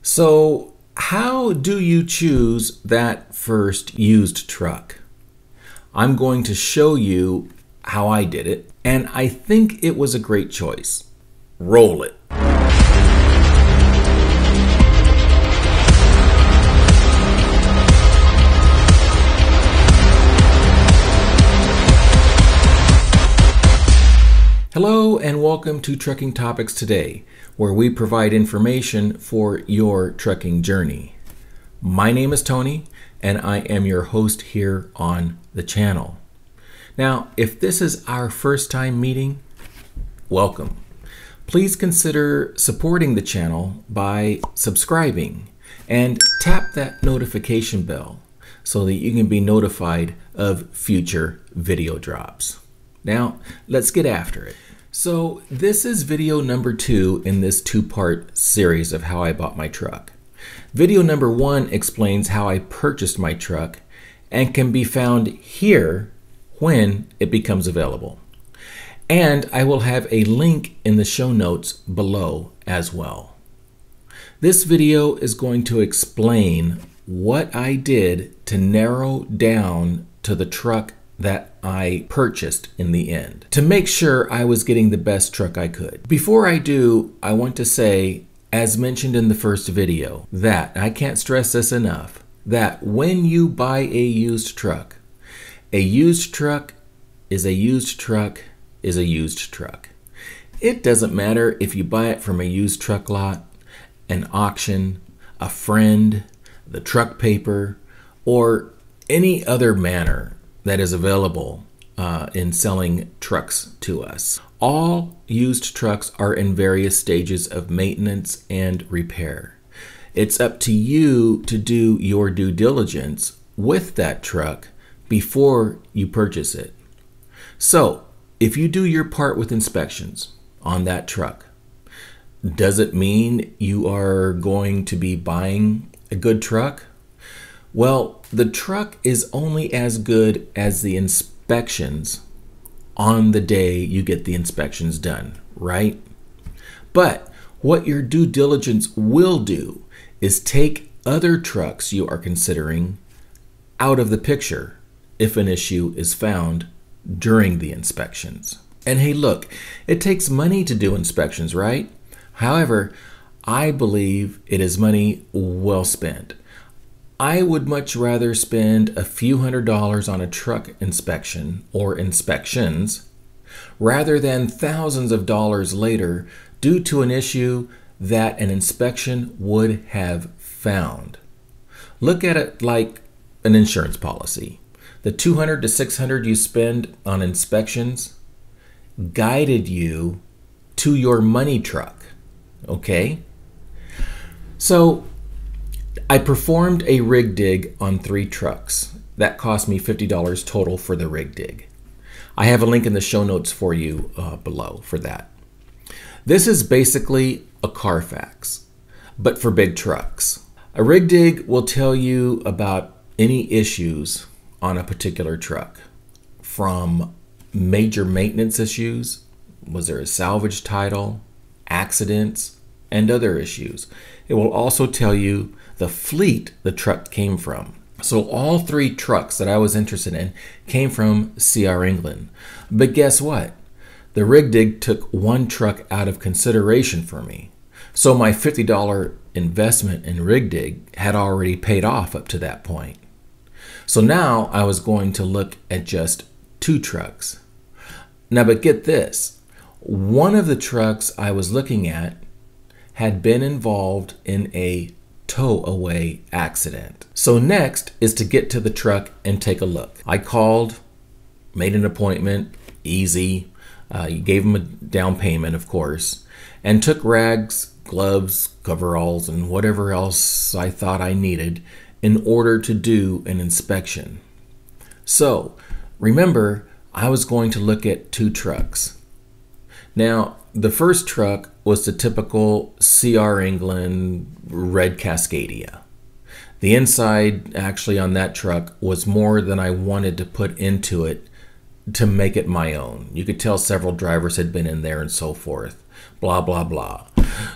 So, how do you choose that first used truck? I'm going to show you how I did it, and I think it was a great choice. Roll it. Hello and welcome to Trucking Topics Today, where we provide information for your trucking journey. My name is Tony, and I am your host here on the channel. Now, if this is our first time meeting, welcome. Please consider supporting the channel by subscribing and tap that notification bell so that you can be notified of future video drops. Now, let's get after it. So this is video number 2 in this 2-part series of how I bought my truck. Video number 1 explains how I purchased my truck and can be found here when it becomes available. And I will have a link in the show notes below as well. This video is going to explain what I did to narrow down to the truck that I purchased in the end, to make sure I was getting the best truck I could. Before I do, I want to say, as mentioned in the first video, that, I can't stress this enough, that when you buy a used truck is a used truck is a used truck. It doesn't matter if you buy it from a used truck lot, an auction, a friend, the truck paper, or any other manner that is available in selling trucks to us. All used trucks are in various stages of maintenance and repair. It's up to you to do your due diligence with that truck before you purchase it. So, if you do your part with inspections on that truck, does it mean you are going to be buying a good truck? Well, the truck is only as good as the inspections on the day you get the inspections done, right? But what your due diligence will do is take other trucks you are considering out of the picture if an issue is found during the inspections. And hey, look, it takes money to do inspections, right? However, I believe it is money well spent. I would much rather spend a few $100s on a truck inspection or inspections rather than thousands of dollars later due to an issue that an inspection would have found. Look at it like an insurance policy. The $200 to $600 you spend on inspections guided you to your money truck, okay? So, I performed a rig dig on 3 trucks. That cost me $50 total for the rig dig. I have a link in the show notes for you below for that. This is basically a Carfax, but for big trucks. A rig dig will tell you about any issues on a particular truck, from major maintenance issues, was there a salvage title, accidents, and other issues. It will also tell you the fleet the truck came from. So all 3 trucks that I was interested in came from CR England. But guess what? The rig dig took 1 truck out of consideration for me. So my $50 investment in rig dig had already paid off up to that point. So now I was going to look at just 2 trucks. Now, but get this. One of the trucks I was looking at had been involved in a tow-away accident. So next is to get to the truck and take a look. I called, made an appointment, easy. Gave them a down payment, of course, and took rags, gloves, coveralls, and whatever else I thought I needed in order to do an inspection. So, remember, I was going to look at 2 trucks. Now, the first truck was the typical CR England red Cascadia. The inside actually on that truck was more than I wanted to put into it to make it my own. You could tell several drivers had been in there and so forth. Blah, blah, blah.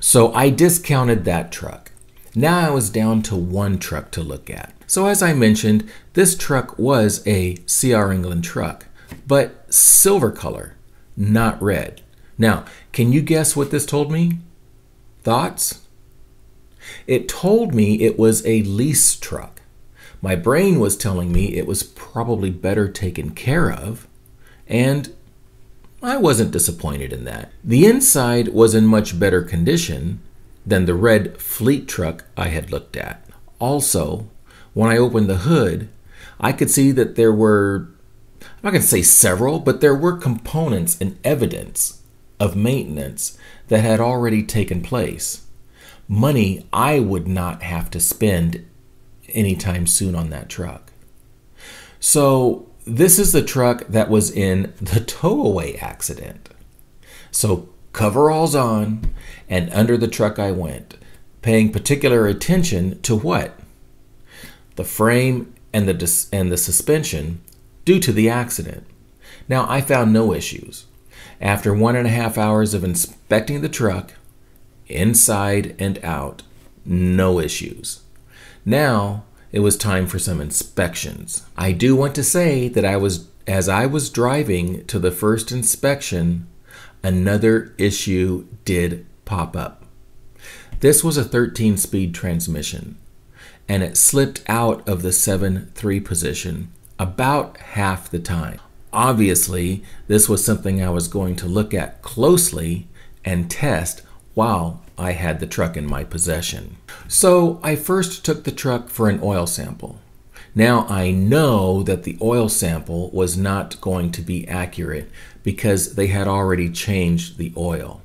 So I discounted that truck. Now I was down to one truck to look at. So as I mentioned, this truck was a CR England truck, but silver color, not red. Now, can you guess what this told me? Thoughts? It told me it was a lease truck. My brain was telling me it was probably better taken care of, and I wasn't disappointed in that. The inside was in much better condition than the red fleet truck I had looked at. Also, when I opened the hood, I could see that there were, I'm not going to say several, but there were components and evidence of maintenance that had already taken place. Money I would not have to spend anytime soon on that truck. So this is the truck that was in the towaway accident. So coveralls on, and under the truck I went, paying particular attention to what? The frame and the suspension due to the accident. Now, I found no issues. After 1.5 hours of inspecting the truck, inside and out, no issues. Now, it was time for some inspections. I do want to say that as I was driving to the first inspection, another issue did pop up. This was a 13-speed transmission, and it slipped out of the 7-3 position about half the time. Obviously, this was something I was going to look at closely and test while I had the truck in my possession. So I first took the truck for an oil sample. Now I know that the oil sample was not going to be accurate because they had already changed the oil.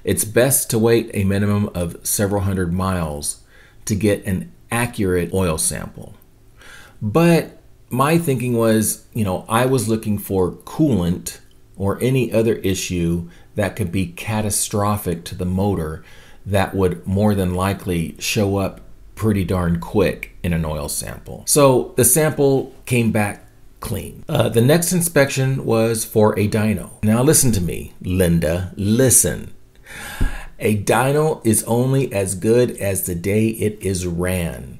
It's best to wait a minimum of several hundred miles to get an accurate oil sample. But my thinking was, I was looking for coolant or any other issue that could be catastrophic to the motor that would more than likely show up pretty darn quick in an oil sample. So the sample came back clean. The next inspection was for a dyno. Now listen to me, Linda, listen. A dyno is only as good as the day it is ran.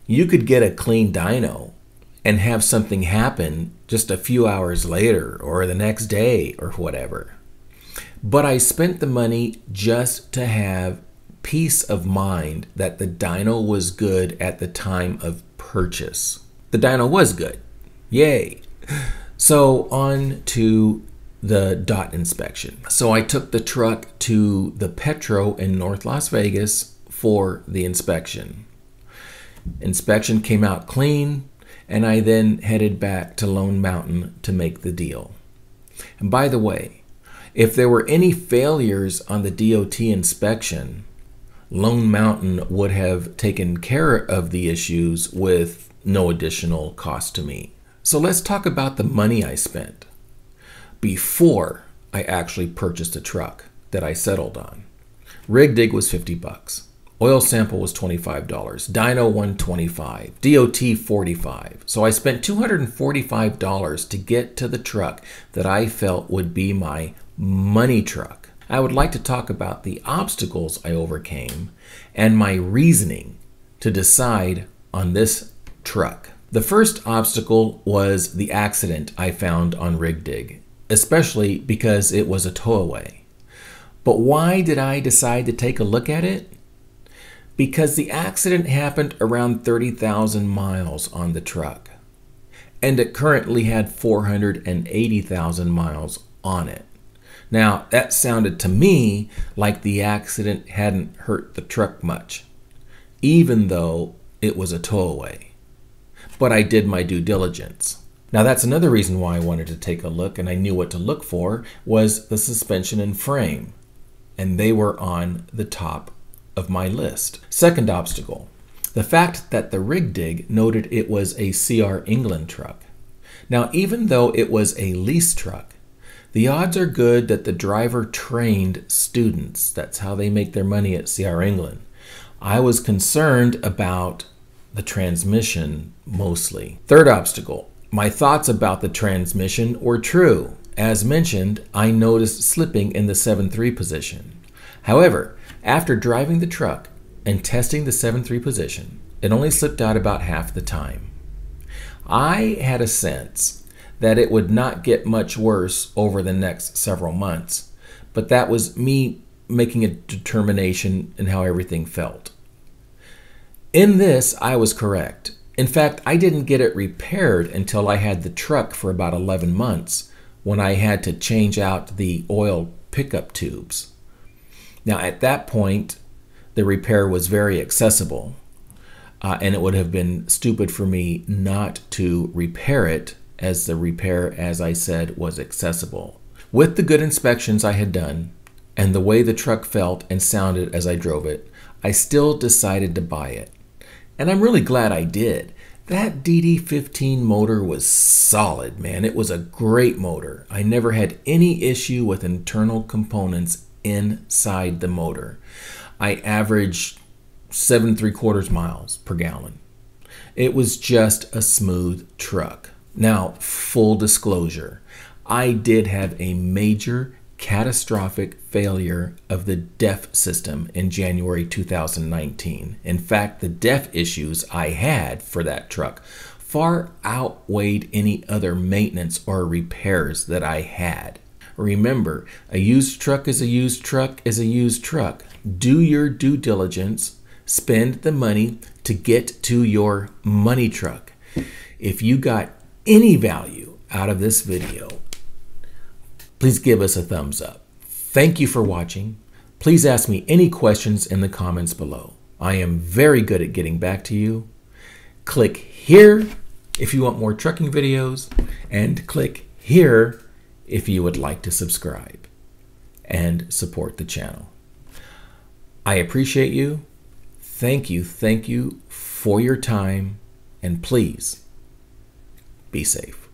You could get a clean dyno and have something happen just a few hours later or the next day or whatever. But I spent the money just to have peace of mind that the dyno was good at the time of purchase. The dyno was good. Yay. So on to the DOT inspection. So I took the truck to the Petro in North Las Vegas for the inspection. Inspection came out clean, and I then headed back to Lone Mountain to make the deal. And by the way, if there were any failures on the DOT inspection, Lone Mountain would have taken care of the issues with no additional cost to me. So let's talk about the money I spent before I actually purchased a truck that I settled on. Rig dig was $50. Oil sample was $25. Dyno $125. DOT $45. So I spent $245 to get to the truck that I felt would be my money truck. I would like to talk about the obstacles I overcame and my reasoning to decide on this truck. The first obstacle was the accident I found on Rig Dig, especially because it was a towaway. But why did I decide to take a look at it? Because the accident happened around 30,000 miles on the truck, and it currently had 480,000 miles on it. Now, that sounded to me like the accident hadn't hurt the truck much, even though it was a towaway. But I did my due diligence. Now, that's another reason why I wanted to take a look, and I knew what to look for, was the suspension and frame, and they were on the top of my list. Second obstacle, the fact that the Rig Dig noted it was a CR England truck. Now, even though it was a lease truck, the odds are good that the driver trained students. That's how they make their money at CR England. I was concerned about the transmission mostly. Third obstacle, my thoughts about the transmission were true. As mentioned, I noticed slipping in the 7-3 position. However, after driving the truck and testing the 7.3 position, it only slipped out about half the time. I had a sense that it would not get much worse over the next several months, but that was me making a determination in how everything felt. In this, I was correct. In fact, I didn't get it repaired until I had the truck for about 11 months when I had to change out the oil pickup tubes. Now, at that point, the repair was very accessible, and it would have been stupid for me not to repair it, as the repair, as I said, was accessible. With the good inspections I had done and the way the truck felt and sounded as I drove it, I still decided to buy it. And I'm really glad I did. That DD15 motor was solid, man. It was a great motor. I never had any issue with internal components inside the motor. I averaged 7.75 miles per gallon. It was just a smooth truck. Now, full disclosure, I did have a major catastrophic failure of the DEF system in January 2019. In fact, the DEF issues I had for that truck far outweighed any other maintenance or repairs that I had. Remember, a used truck is a used truck is a used truck. Do your due diligence. Spend the money to get to your money truck. If you got any value out of this video, please give us a thumbs up. Thank you for watching. Please ask me any questions in the comments below. I am very good at getting back to you. Click here if you want more trucking videos, and click here if you would like to subscribe and support the channel. I appreciate you. Thank you for your time, and please be safe.